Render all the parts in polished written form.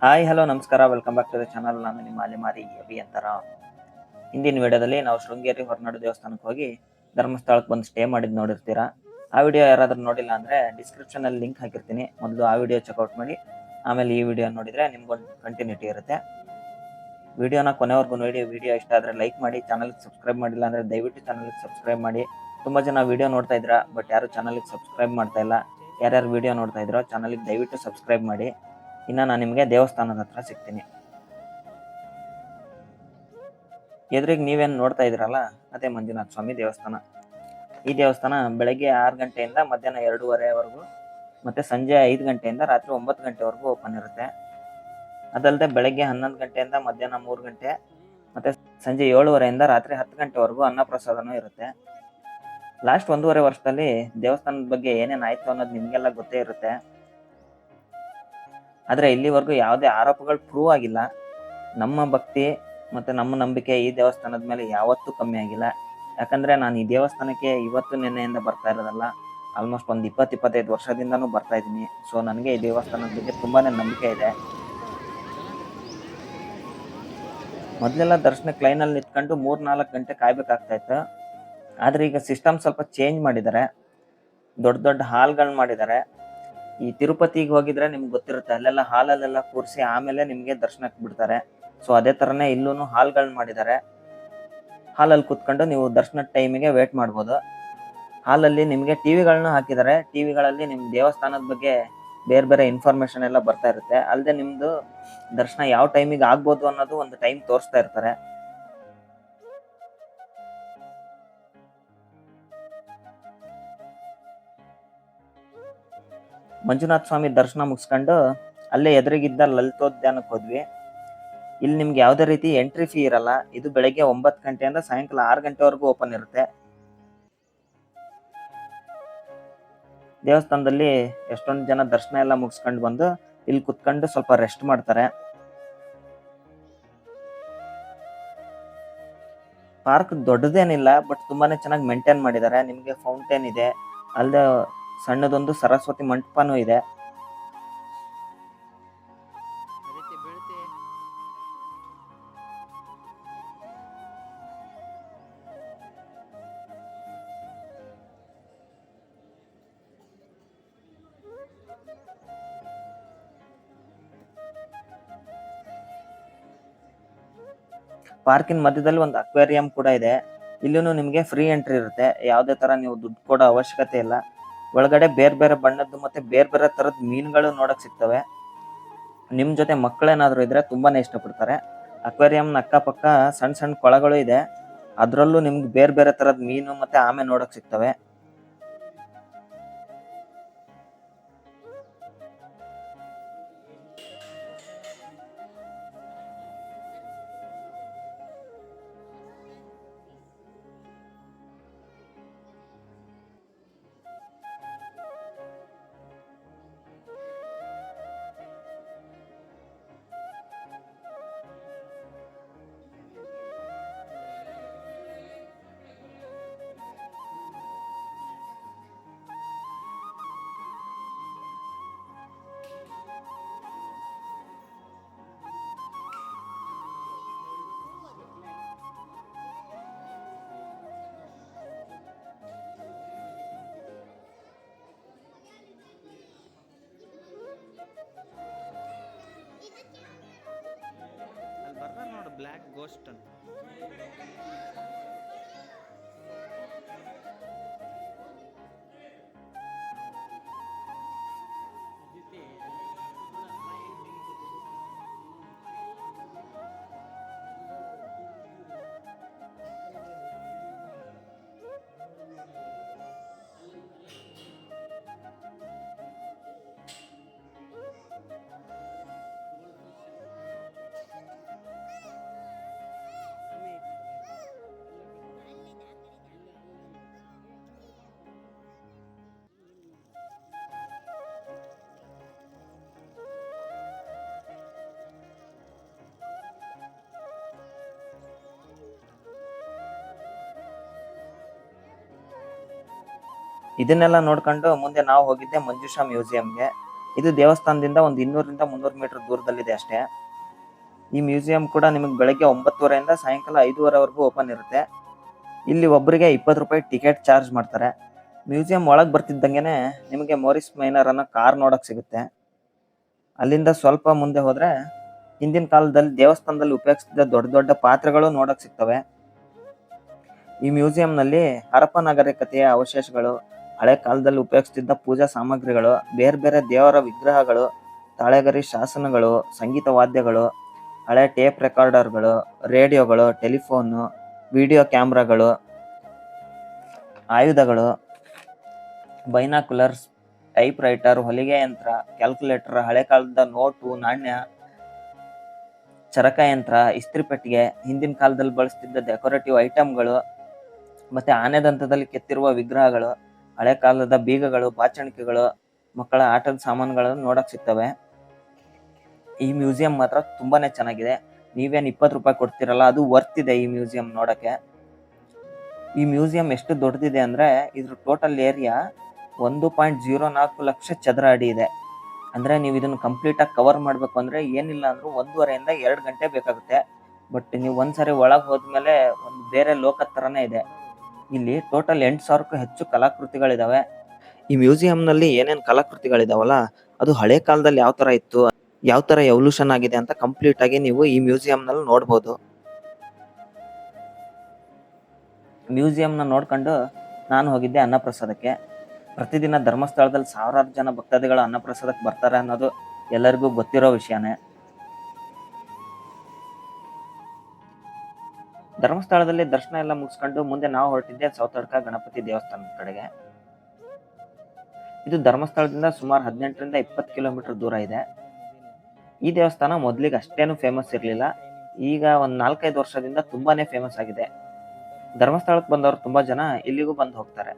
Hi hello ನಮಸ್ಕಾರ, welcome back to the channel. ನಾನು ನಿಮ್ಮ ಅಲೆಮಾರಿ ಅಭಿಯಂತರ. ಹಿಂದಿನ ವಿಡಿಯೋದಲ್ಲಿ ನಾವು ಶೃಂಗೇರಿ ಹೊರನಾಡು ದೇವಸ್ಥಾನಕ್ಕೆ ಹೋಗಿ ಧರ್ಮಸ್ಥಳಕ್ಕೆ ಬಂದು ಸ್ಟೇ ಮಾಡಿದ್ ನೋಡಿರ್ತೀರಾ. ಆ ವಿಡಿಯೋ ಯಾರಾದ್ರೂ ನೋಡಿಲ್ಲ ಅಂದ್ರೆ ಡಿಸ್ಕ್ರಿಪ್ಷನ್ ಅಲ್ಲಿ ಲಿಂಕ್ ಹಾಕಿರ್ತೀನಿ, ಮೊದಲು ಆ ವಿಡಿಯೋ ಚೆಕ್ಔಟ್ ಮಾಡಿ ಆಮೇಲೆ ಈ ವಿಡಿಯೋ ನೋಡಿದ್ರೆ ನಿಮ್ಗೊಂದು ಕಂಟಿನ್ಯೂಟಿ ಇರುತ್ತೆ. ವಿಡಿಯೋನ ಕೊನೆವರೆಗೂ ನೋಡಿ. ವಿಡಿಯೋ ಇಷ್ಟ ಆದ್ರೆ ಲೈಕ್ ಮಾಡಿ, ಚಾನಲ್ಗೆ ಸಬ್ಸ್ಕ್ರೈಬ್ ಮಾಡಿಲ್ಲ ಅಂದ್ರೆ ದಯವಿಟ್ಟು ಚಾನಲ್ಗೆ ಸಬ್ಸ್ಕ್ರೈಬ್ ಮಾಡಿ. ತುಂಬಾ ಜನ ವಿಡಿಯೋ ನೋಡ್ತಾ ಇದ್ರ ಬಟ್ ಯಾರು ಚಾನಲ್ಗೆ ಸಬ್ಸ್ಕ್ರೈಬ್ ಮಾಡ್ತಾ ಇಲ್ಲ. ಯಾರ್ಯಾರು ವಿಡಿಯೋ ನೋಡ್ತಾ ಇದ್ರೋ ಚಾನಲ್ಗೆ ದಯವಿಟ್ಟು ಸಬ್ಸ್ಕ್ರೈಬ್ ಮಾಡಿ. ಇನ್ನ ನಾನು ನಿಮಗೆ ದೇವಸ್ಥಾನದ ಹತ್ರ ಸಿಗ್ತೀನಿ. ಎದುರಿಗೆ ನೀವೇನು ನೋಡ್ತಾ ಇದ್ರಲ್ಲ, ಅದೇ ಮಂಜುನಾಥ ಸ್ವಾಮಿ ದೇವಸ್ಥಾನ. ಈ ದೇವಸ್ಥಾನ ಬೆಳಗ್ಗೆ 6 ಗಂಟೆಯಿಂದ ಮಧ್ಯಾಹ್ನ 2:30ವರೆಗೂ ಮತ್ತೆ ಸಂಜೆ 5 ಗಂಟೆಯಿಂದ ರಾತ್ರಿ 9 ಗಂಟೆವರೆಗೂ ಓಪನ್ ಇರುತ್ತೆ. ಅದಲ್ಲದೆ ಬೆಳಗ್ಗೆ 11 ಗಂಟೆಯಿಂದ ಮಧ್ಯಾಹ್ನ 3 ಗಂಟೆ ಮತ್ತೆ ಸಂಜೆ 7:30ಯಿಂದ ರಾತ್ರಿ 10 ಗಂಟೆವರೆಗೂ ಅನ್ನಪ್ರಸಾದನೂ ಇರುತ್ತೆ. ಲಾಸ್ಟ್ 1.5 ವರ್ಷದಲ್ಲಿ ದೇವಸ್ಥಾನದ ಬಗ್ಗೆ ಏನೇನಾಯ್ತು ಅನ್ನೋದು ನಿಮ್ಗೆಲ್ಲ ಗೊತ್ತೇ ಇರುತ್ತೆ. ಆದ್ರೆ ಇಲ್ಲಿವರೆಗೂ ಯಾವುದೇ ಆರೋಪಗಳು ಪ್ರೂವ್ ಆಗಿಲ್ಲ. ನಮ್ಮ ಭಕ್ತಿ ಮತ್ತೆ ನಮ್ಮ ನಂಬಿಕೆ ಈ ದೇವಸ್ಥಾನದ ಮೇಲೆ ಯಾವತ್ತೂ ಕಮ್ಮಿ ಆಗಿಲ್ಲ. ಯಾಕಂದ್ರೆ ನಾನು ಈ ದೇವಸ್ಥಾನಕ್ಕೆ ಇವತ್ತು ನಿನ್ನೆಯಿಂದ ಬರ್ತಾ ಇರೋದಲ್ಲ, ಆಲ್ಮೋಸ್ಟ್ ಒಂದು 20-25 ವರ್ಷದಿಂದನೂ ಬರ್ತಾ ಇದ್ದೀನಿ. ಸೊ ನನಗೆ ಈ ದೇವಸ್ಥಾನದ ಬಗ್ಗೆ ತುಂಬಾನೇ ನಂಬಿಕೆ ಇದೆ. ಮೊದಲೆಲ್ಲ ದರ್ಶನಕ್ಕೆ ಲೈನಲ್ಲಿ ನಿಂತ್ಕೊಂಡು 3-4 ಗಂಟೆ ಕಾಯ್ಬೇಕಾಗ್ತಾ ಇತ್ತು. ಆದ್ರೆ ಈಗ ಸಿಸ್ಟಮ್ ಸ್ವಲ್ಪ ಚೇಂಜ್ ಮಾಡಿದ್ದಾರೆ. ದೊಡ್ಡ ದೊಡ್ಡ ಹಾಲ್ಗಳು ಮಾಡಿದ್ದಾರೆ. ಈ ತಿರುಪತಿಗೆ ಹೋಗಿದ್ರೆ ನಿಮ್ಗೆ ಗೊತ್ತಿರುತ್ತೆ, ಅಲ್ಲೆಲ್ಲ ಹಾಲಲ್ಲೆಲ್ಲ ಕೂರಿಸಿ ಆಮೇಲೆ ನಿಮ್ಗೆ ದರ್ಶನಕ್ಕೆ ಬಿಡ್ತಾರೆ. ಸೊ ಅದೇ ತರನೇ ಇಲ್ಲೂ ಹಾಲ್ಗಳನ್ನ ಮಾಡಿದ್ದಾರೆ. ಹಾಲಲ್ಲಿ ಕುತ್ಕೊಂಡು ನೀವು ದರ್ಶನದ ಟೈಮಿಗೆ ವೇಟ್ ಮಾಡ್ಬೋದು. ಹಾಲಲ್ಲಿ ನಿಮಗೆ ಟಿವಿಗಳನ್ನ ಹಾಕಿದ್ದಾರೆ. ಟಿವಿಗಳಲ್ಲಿ ನಿಮ್ ದೇವಸ್ಥಾನದ ಬಗ್ಗೆ ಬೇರೆ ಬೇರೆ ಇನ್ಫಾರ್ಮೇಶನ್ ಎಲ್ಲ ಬರ್ತಾ ಇರುತ್ತೆ. ಅಲ್ಲದೆ ನಿಮ್ದು ದರ್ಶನ ಯಾವ ಟೈಮಿಗೆ ಆಗ್ಬೋದು ಅನ್ನೋದು ಒಂದು ಟೈಮ್ ತೋರಿಸ್ತಾ ಇರ್ತಾರೆ. ಮಂಜುನಾಥ ಸ್ವಾಮಿ ದರ್ಶನ ಮುಗಿಸ್ಕೊಂಡು ಅಲ್ಲೇ ಎದುರಿಗಿದ್ದ ಲಲಿತೋದ್ಯಾನಕ್ಕೆ ಹೋದ್ವಿ. ಇಲ್ಲಿ ನಿಮ್ಗೆ ಯಾವುದೇ ರೀತಿ ಎಂಟ್ರಿ ಫೀ ಇರಲ್ಲ. ಇದು ಬೆಳಗ್ಗೆ 9 ಗಂಟೆಯಿಂದ ಸಾಯಂಕಾಲ 6 ಗಂಟೆವರೆಗೂ ಓಪನ್ ಇರುತ್ತೆ. ದೇವಸ್ಥಾನದಲ್ಲಿ ಎಷ್ಟೊಂದು ಜನ ದರ್ಶನ ಎಲ್ಲ ಮುಗಿಸ್ಕೊಂಡು ಬಂದು ಇಲ್ಲಿ ಕುತ್ಕೊಂಡು ಸ್ವಲ್ಪ ರೆಸ್ಟ್ ಮಾಡ್ತಾರೆ. ಪಾರ್ಕ್ ದೊಡ್ಡದೇನಿಲ್ಲ, ಬಟ್ ತುಂಬಾನೇ ಚೆನ್ನಾಗಿ ಮೇಂಟೈನ್ ಮಾಡಿದ್ದಾರೆ. ನಿಮ್ಗೆ ಫೌಂಟೇನ್ ಇದೆ, ಅಲ್ಲದೆ ಸಣ್ಣದೊಂದು ಸರಸ್ವತಿ ಮಂಟಪನೂ ಇದೆ. ಪಾರ್ಕಿನ ಮಧ್ಯದಲ್ಲಿ ಒಂದು ಅಕ್ವೇರಿಯಂ ಕೂಡ ಇದೆ. ಇಲ್ಲೂ ನಿಮಗೆ ಫ್ರೀ ಎಂಟ್ರಿ ಇರುತ್ತೆ. ಯಾವುದೇ ತರ ನೀವು ದುಡ್ಡು ಕೊಡೋ ಅವಶ್ಯಕತೆ ಇಲ್ಲ. ಒಳಗಡೆ ಬೇರೆ ಬೇರೆ ಬಣ್ಣದ್ದು ಮತ್ತೆ ಬೇರೆ ಬೇರೆ ತರದ ಮೀನುಗಳು ನೋಡಕ್ ಸಿಗ್ತವೆ. ನಿಮ್ ಜೊತೆ ಮಕ್ಕಳೇನಾದ್ರು ಇದ್ರೆ ತುಂಬಾನೇ ಇಷ್ಟಪಡ್ತಾರೆ. ಅಕ್ವೇರಿಯಂನ ಅಕ್ಕಪಕ್ಕ ಸಣ್ಣ ಸಣ್ಣ ಕೊಳಗಳು ಇದೆ. ಅದ್ರಲ್ಲೂ ನಿಮ್ಗೆ ಬೇರೆ ಬೇರೆ ತರದ ಮೀನು ಮತ್ತೆ ಆಮೆ ನೋಡಕ್ ಸಿಗ್ತವೆ. ಅಲ್ಲಿ ಬರ್ತಾರೆ ನೋಡು, ಬ್ಲ್ಯಾಕ್ ಗೋಸ್ಟ್ ಅಂತ. ಇದನ್ನೆಲ್ಲ ನೋಡ್ಕೊಂಡು ಮುಂದೆ ನಾವು ಹೋಗಿದ್ದೆ ಮಂಜುಷಾ ಮ್ಯೂಸಿಯಂಗೆ. ಇದು ದೇವಸ್ಥಾನದಿಂದ ಒಂದು 200ರಿಂದ 300 ಮೀಟರ್ ದೂರದಲ್ಲಿದೆ ಅಷ್ಟೇ. ಈ ಮ್ಯೂಸಿಯಂ ಕೂಡ ನಿಮಗೆ ಬೆಳಗ್ಗೆ 9:30ಯಿಂದ ಸಾಯಂಕಾಲ 5:30ವರೆಗೂ ಓಪನ್ ಇರುತ್ತೆ. ಇಲ್ಲಿ ಒಬ್ಬರಿಗೆ 20 ರೂಪಾಯಿ ಟಿಕೆಟ್ ಚಾರ್ಜ್ ಮಾಡ್ತಾರೆ. ಮ್ಯೂಸಿಯಂ ಒಳಗೆ ಬರ್ತಿದ್ದಂಗೆನೆ ನಿಮಗೆ ಮೋರಿಸ್ ಮೈನರ್ ಅನ್ನೋ ಕಾರ್ ನೋಡಕ್ ಸಿಗುತ್ತೆ. ಅಲ್ಲಿಂದ ಸ್ವಲ್ಪ ಮುಂದೆ ಹೋದ್ರೆ ಹಿಂದಿನ ಕಾಲದಲ್ಲಿ ದೇವಸ್ಥಾನದಲ್ಲಿ ಉಪಯೋಗಿಸ್ತಿದ್ದ ದೊಡ್ಡ ದೊಡ್ಡ ಪಾತ್ರೆಗಳು ನೋಡಕ್ ಸಿಗ್ತವೆ. ಈ ಮ್ಯೂಸಿಯಂನಲ್ಲಿ ಹರಪ್ಪ ನಾಗರಿಕತೆಯ ಅವಶೇಷಗಳು, ಹಳೆ ಕಾಲದಲ್ಲಿ ಉಪಯೋಗಿಸ್ತಿದ್ದ ಪೂಜಾ ಸಾಮಗ್ರಿಗಳು, ಬೇರೆ ಬೇರೆ ದೇವರ ವಿಗ್ರಹಗಳು, ತಾಳೆಗರಿ ಶಾಸನಗಳು, ಸಂಗೀತ ವಾದ್ಯಗಳು, ಹಳೆ ಟೇಪ್ ರೆಕಾರ್ಡರ್ಗಳು, ರೇಡಿಯೋಗಳು, ಟೆಲಿಫೋನು, ವಿಡಿಯೋ ಕ್ಯಾಮ್ರಾಗಳು, ಆಯುಧಗಳು, ಬೈನಾಕ್ಯುಲರ್ಸ್, ಟೈಪ್ ರೈಟರ್, ಹೊಲಿಗೆ ಯಂತ್ರ, ಕ್ಯಾಲ್ಕುಲೇಟರ್, ಹಳೆ ಕಾಲದ ನೋಟು, ನಾಣ್ಯ, ಚರಕ ಯಂತ್ರ, ಇಸ್ತ್ರಿ ಪೆಟ್ಟಿಗೆ, ಹಿಂದಿನ ಕಾಲದಲ್ಲಿ ಬಳಸ್ತಿದ್ದ ಡೆಕೋರೇಟಿವ್ ಐಟಮ್ಗಳು, ಮತ್ತೆ ಆನೆದಂತದಲ್ಲಿ ಕೆತ್ತಿರುವ ವಿಗ್ರಹಗಳು, ಹಳೆ ಕಾಲದ ಬೀಗಗಳು, ಬಾಚಣಿಕೆಗಳು, ಮಕ್ಕಳ ಆಟದ ಸಾಮಾನುಗಳನ್ನು ನೋಡಕ್ ಸಿಗ್ತವೆ. ಈ ಮ್ಯೂಸಿಯಂ ಮಾತ್ರ ತುಂಬಾನೇ ಚೆನ್ನಾಗಿದೆ. ನೀವೇನ್ 20 ರೂಪಾಯಿ ಕೊಡ್ತಿರಲ್ಲ, ಅದು ವರ್ತ್ ಇದೆ ಈ ಮ್ಯೂಸಿಯಂ ನೋಡಕ್ಕೆ. ಈ ಮ್ಯೂಸಿಯಂ ಎಷ್ಟು ದೊಡ್ಡದಿದೆ ಅಂದ್ರೆ ಇದ್ರ ಟೋಟಲ್ ಏರಿಯಾ 1.04 ಲಕ್ಷ ಚದರ ಅಡಿ ಇದೆ. ಅಂದ್ರೆ ನೀವು ಇದನ್ನ ಕಂಪ್ಲೀಟ್ ಆಗಿ ಕವರ್ ಮಾಡ್ಬೇಕು ಅಂದ್ರೆ ಏನಿಲ್ಲ ಅಂದ್ರೂ 1.5ರಿಂದ 2 ಗಂಟೆ ಬೇಕಾಗುತ್ತೆ. ಬಟ್ ನೀವು ಒಂದ್ಸರಿ ಒಳಗ್ ಹೋದ್ಮೇಲೆ ಒಂದು ಬೇರೆ ಲೋಕದ ತರನೇ ಇದೆ. ಇಲ್ಲಿ ಟೋಟಲ್ 8,000ಕ್ಕೂ ಹೆಚ್ಚು ಕಲಾಕೃತಿಗಳಿದಾವೆ. ಈ ಮ್ಯೂಸಿಯಂನಲ್ಲಿ ಏನೇನ್ ಕಲಾಕೃತಿಗಳಿದಾವಲ್ಲ, ಅದು ಹಳೆ ಕಾಲದಲ್ಲಿ ಯಾವ ತರ ಇತ್ತು, ಯಾವ ತರ ಎವಲ್ಯೂಷನ್ ಆಗಿದೆ ಅಂತ ಕಂಪ್ಲೀಟ್ ಆಗಿ ನೀವು ಈ ಮ್ಯೂಸಿಯಂನಲ್ಲಿ ನೋಡ್ಬೋದು. ಮ್ಯೂಸಿಯಂನ ನೋಡ್ಕೊಂಡು ನಾನು ಹೋಗಿದ್ದೆ ಅನ್ನಪ್ರಸಾದಕ್ಕೆ. ಪ್ರತಿದಿನ ಧರ್ಮಸ್ಥಳದಲ್ಲಿ ಸಾವಿರಾರು ಜನ ಭಕ್ತಾದಿಗಳು ಅನ್ನಪ್ರಸಾದಕ್ಕೆ ಬರ್ತಾರೆ ಅನ್ನೋದು ಎಲ್ಲರಿಗೂ ಗೊತ್ತಿರೋ ವಿಷಯನೇ. ಧರ್ಮಸ್ಥಳದಲ್ಲಿ ದರ್ಶನ ಎಲ್ಲ ಮುಗಿಸ್ಕೊಂಡು ಮುಂದೆ ನಾವು ಹೊರಟಿದ್ದೆ ಸೌತಡ್ಕ ಗಣಪತಿ ದೇವಸ್ಥಾನದ ಕಡೆಗೆ. ಇದು ಧರ್ಮಸ್ಥಳದಿಂದ ಸುಮಾರು 18ರಿಂದ 20 ಕಿಲೋಮೀಟರ್ ದೂರ ಇದೆ. ಈ ದೇವಸ್ಥಾನ ಮೊದ್ಲಿಗೆ ಅಷ್ಟೇನು ಫೇಮಸ್ ಇರಲಿಲ್ಲ. ಈಗ ಒಂದ್ 4-5 ವರ್ಷದಿಂದ ತುಂಬಾನೇ ಫೇಮಸ್ ಆಗಿದೆ. ಧರ್ಮಸ್ಥಳಕ್ಕೆ ಬಂದವರು ತುಂಬಾ ಜನ ಇಲ್ಲಿಗೂ ಬಂದು ಹೋಗ್ತಾರೆ.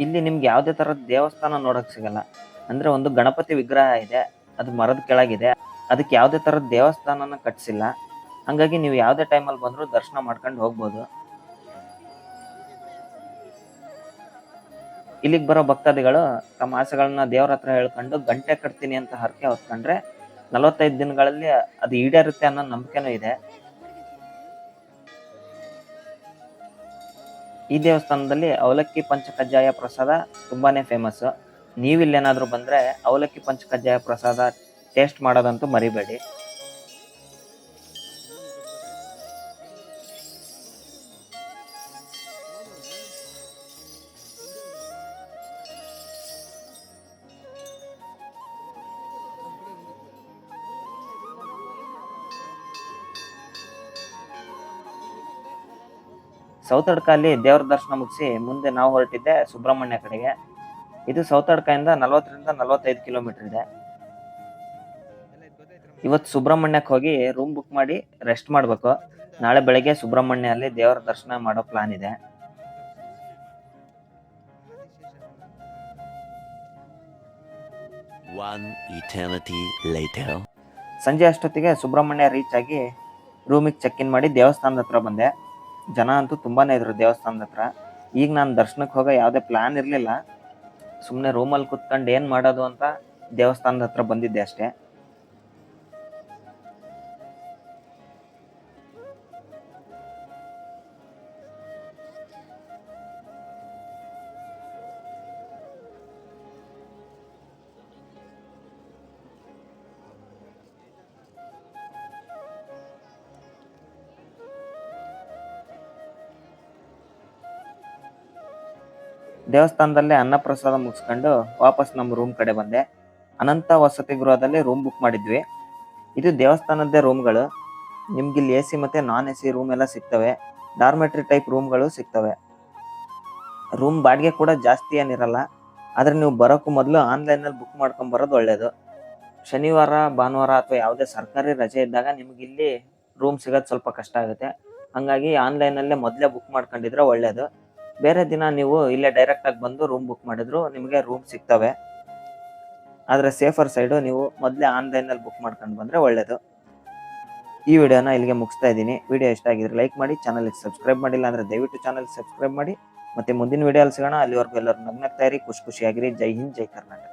ಇಲ್ಲಿ ನಿಮ್ಗೆ ಯಾವುದೇ ತರದ ದೇವಸ್ಥಾನ ನೋಡಕ್ ಸಿಗಲ್ಲ. ಅಂದ್ರೆ ಒಂದು ಗಣಪತಿ ವಿಗ್ರಹ ಇದೆ, ಅದು ಮರದ ಕೆಳಗಿದೆ. ಅದಕ್ಕೆ ಯಾವುದೇ ತರದ ದೇವಸ್ಥಾನನ ಕಟ್ಸಿಲ್ಲ. ಹಂಗಾಗಿ ನೀವು ಯಾವುದೇ ಟೈಮಲ್ಲಿ ಬಂದ್ರು ದರ್ಶನ ಮಾಡ್ಕೊಂಡು ಹೋಗ್ಬೋದು. ಇಲ್ಲಿಗೆ ಬರೋ ಭಕ್ತಾದಿಗಳು ತಮ್ಮ ಆಸೆಗಳನ್ನ ದೇವ್ರ ಹತ್ರ ಹೇಳ್ಕೊಂಡು ಗಂಟೆ ಕಟ್ತೀನಿ ಅಂತ ಹರಕೆ ಹೊತ್ಕೊಂಡ್ರೆ 45 ದಿನಗಳಲ್ಲಿ ಅದು ಈಡೇರುತ್ತೆ ಅನ್ನೋ ನಂಬಿಕೆನೂ ಇದೆ. ಈ ದೇವಸ್ಥಾನದಲ್ಲಿ ಅವಲಕ್ಕಿ ಪಂಚಕಜ್ಜಾಯ ಪ್ರಸಾದ ತುಂಬಾನೇ ಫೇಮಸ್. ನೀವಿಲ್ಲೇನಾದ್ರೂ ಬಂದ್ರೆ ಅವಲಕ್ಕಿ ಪಂಚಕಜ್ಜಾಯ ಪ್ರಸಾದ ಟೇಸ್ಟ್ ಮಾಡೋದಂತೂ ಮರಿಬೇಡಿ. ಸೌತಡ್ಕಲ್ಲಿ ದೇವ್ರ ದರ್ಶನ ಮುಗಿಸಿ ಮುಂದೆ ನಾವು ಹೊರಟಿದ್ದೆ ಸುಬ್ರಹ್ಮಣ್ಯ ಕಡೆಗೆ. ಇದು ಸೌತಡ್ಕದಿಂದ 40ರಿಂದ 45 ಕಿಲೋಮೀಟರ್ ಇದೆ. ಇವತ್ತು ಸುಬ್ರಹ್ಮಣ್ಯಕ್ಕೆ ಹೋಗಿ ರೂಮ್ ಬುಕ್ ಮಾಡಿ ರೆಸ್ಟ್ ಮಾಡ್ಬೇಕು. ನಾಳೆ ಬೆಳಗ್ಗೆ ಸುಬ್ರಹ್ಮಣ್ಯ ಅಲ್ಲಿ ದೇವರ ದರ್ಶನ ಮಾಡೋ ಪ್ಲಾನ್ ಇದೆ. ಸಂಜೆ ಅಷ್ಟೊತ್ತಿಗೆ ಸುಬ್ರಹ್ಮಣ್ಯ ರೀಚ್ ಆಗಿ ರೂಮಿಗೆ ಚೆಕ್ ಇನ್ ಮಾಡಿ ದೇವಸ್ಥಾನದ ಹತ್ರ ಬಂದೆ. ಜನ ಅಂತೂ ತುಂಬಾನೇ ಇದ್ರು ದೇವಸ್ಥಾನದ ಹತ್ರ. ಈಗ ನಾನು ದರ್ಶನಕ್ಕೆ ಹೋಗೋ ಯಾವುದೇ ಪ್ಲಾನ್ ಇರಲಿಲ್ಲ. ಸುಮ್ಮನೆ ರೂಮಲ್ಲಿ ಕುತ್ಕೊಂಡು ಏನು ಮಾಡೋದು ಅಂತ ದೇವಸ್ಥಾನದ ಹತ್ರ ಬಂದಿದ್ದೆ ಅಷ್ಟೇ. ದೇವಸ್ಥಾನದಲ್ಲೇ ಅನ್ನಪ್ರಸಾದ ಮುಗಿಸ್ಕೊಂಡು ವಾಪಸ್ ನಮ್ಮ ರೂಮ್ ಕಡೆ ಬಂದೆ. ಅನಂತ ವಸತಿ ಗೃಹದಲ್ಲಿ ರೂಮ್ ಬುಕ್ ಮಾಡಿದ್ವಿ. ಇದು ದೇವಸ್ಥಾನದ್ದೇ ರೂಮ್ಗಳು. ನಿಮ್ಗೆ ಇಲ್ಲಿ AC ಮತ್ತೆ ನಾನ್ AC ರೂಮ್ ಎಲ್ಲ ಸಿಗ್ತವೆ. ಡಾರ್ಮೆಟ್ರಿ ಟೈಪ್ ರೂಮ್ಗಳು ಸಿಗ್ತವೆ. ರೂಮ್ ಬಾಡಿಗೆ ಕೂಡ ಜಾಸ್ತಿ ಏನಿರಲ್ಲ. ಆದ್ರೆ ನೀವು ಬರೋಕ್ಕೂ ಮೊದಲು ಆನ್ಲೈನಲ್ಲಿ ಬುಕ್ ಮಾಡ್ಕೊಂಡ್ ಬರೋದು ಒಳ್ಳೇದು. ಶನಿವಾರ ಭಾನುವಾರ ಅಥವಾ ಯಾವುದೇ ಸರ್ಕಾರಿ ರಜೆ ಇದ್ದಾಗ ನಿಮ್ಗೆ ಇಲ್ಲಿ ರೂಮ್ ಸಿಗೋದು ಸ್ವಲ್ಪ ಕಷ್ಟ ಆಗುತ್ತೆ. ಹಂಗಾಗಿ ಆನ್ಲೈನಲ್ಲೇ ಮೊದಲೇ ಬುಕ್ ಮಾಡ್ಕೊಂಡಿದ್ರೆ ಒಳ್ಳೇದು. ಬೇರೆ ದಿನ ನೀವು ಇಲ್ಲೇ ಡೈರೆಕ್ಟಾಗಿ ಬಂದು ರೂಮ್ ಬುಕ್ ಮಾಡಿದ್ರು ನಿಮಗೆ ರೂಮ್ ಸಿಗ್ತವೆ. ಆದರೆ ಸೇಫರ್ ಸೈಡು ನೀವು ಮೊದಲೇ ಆನ್ಲೈನಲ್ಲಿ ಬುಕ್ ಮಾಡ್ಕೊಂಡು ಬಂದರೆ ಒಳ್ಳೇದು. ಈ ವಿಡಿಯೋನ ಇಲ್ಲಿಗೆ ಮುಗಿಸ್ತಾ ಇದ್ದೀನಿ. ವಿಡಿಯೋ ಇಷ್ಟ ಆಗಿದ್ರೆ ಲೈಕ್ ಮಾಡಿ, ಚಾನಲ್ಗೆ ಸಬ್ಸ್ಕ್ರೈಬ್ ಮಾಡಿಲ್ಲ ಅಂದರೆ ದಯವಿಟ್ಟು ಚಾನಲ್ಗೆ ಸಬ್ಸ್ಕ್ರೈಬ್ ಮಾಡಿ. ಮತ್ತೆ ಮುಂದಿನ ವಿಡಿಯೋ ಅಲ್ಲಿ ಸಿಗೋಣ. ಅಲ್ಲಿವರೆಗೂ ಎಲ್ಲರೂ ನಗ್ನಗ್ತಾ ಇರಿ, ಖುಷಿಯಾಗಿರಿ. ಜೈ ಹಿಂದ್, ಜೈ ಕರ್ನಾಟಕ.